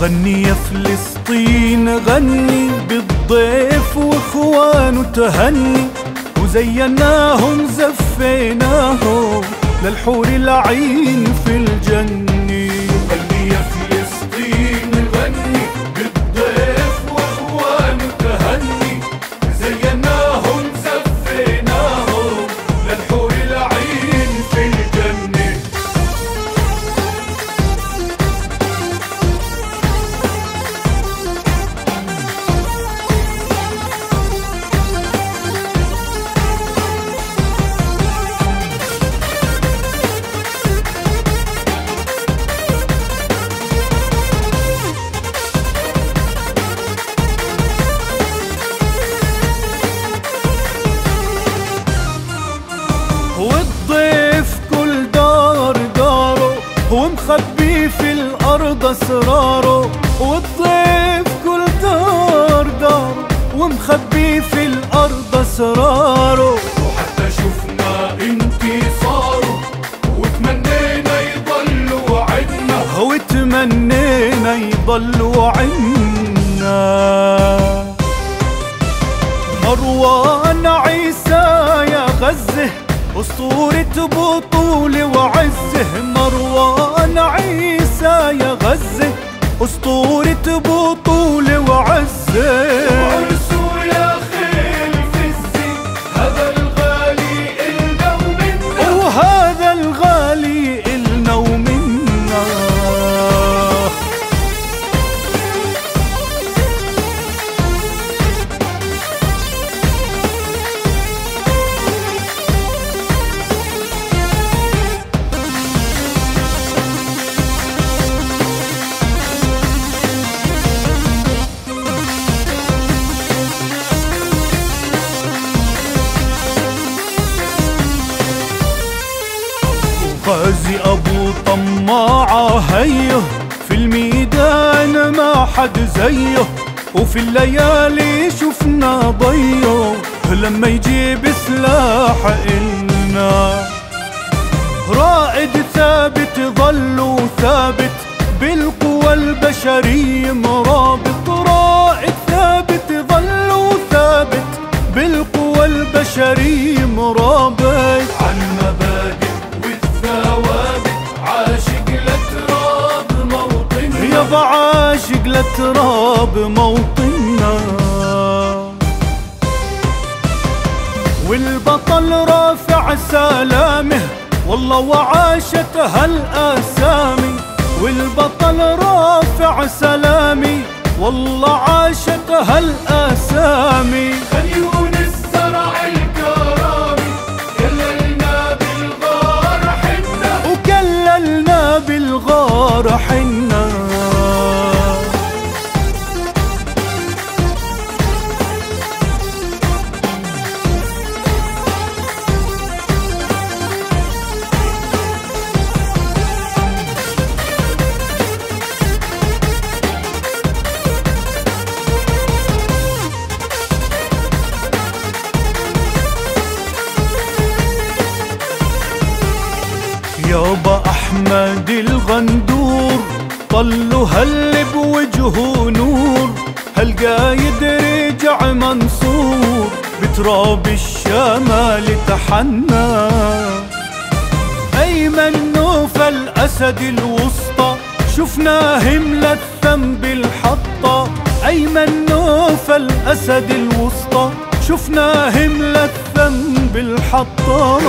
غني يا فلسطين غني، بالضيف واخوانه تهني، وزيناهم زفيناهم للحور العين في الجنة. غني يا فلسطين غني، بالضيف واخوانه تهني، زيناهم زفيناهم للحور العين في الجنة. والضيف كل دار داره، ومخبي في الأرض أسراره. والضيف كل دار داره، ومخبي في الأرض أسراره. وحتى شفنا انتصاره، وتمنينا يضلوا عنا، وتمنينا يضلوا عنا. مروان عيسى يا غزة، أسطورة بطولة وعزة. مروان عيسى يا غزة، أسطورة بطولة وعزة. وعرسه يا خيل فزة، هذا الغالي إلنا ومنا، وهذا الغالي إلنا ومنا. غازي أبو طماعة هيه، في الميدان ما حد زيه، وفي الليالي شفنا ضيه لما يجيب سلاح إلنا. رائد ثابت ظل ثابت، بالقوى البشرية مرابط. رائد ثابت ظل ثابت، بالقوى البشرية مرابط. عن مبادئ والثوابت، عاشق لتراب موطننا، يابا عاشق لتراب موطننا. والبطل رافع سلامه، والله وعاشت هالآسامي. والبطل رافع سلامي، والله عاشت هالآسامي. خليون الزرع الكرامي، كللنا بالغار حنا، وكللنا بالغار حنا. يابا أحمد الغندور، طلوا هل بوجهه نور. هالقايد رجع منصور، بتراب الشمال تحنى. أيمن نوفل أسد الوسطى، شفناهم للذنب الحطة. أيمن نوفل أسد الوسطى، شفناهم للذنب الحطة.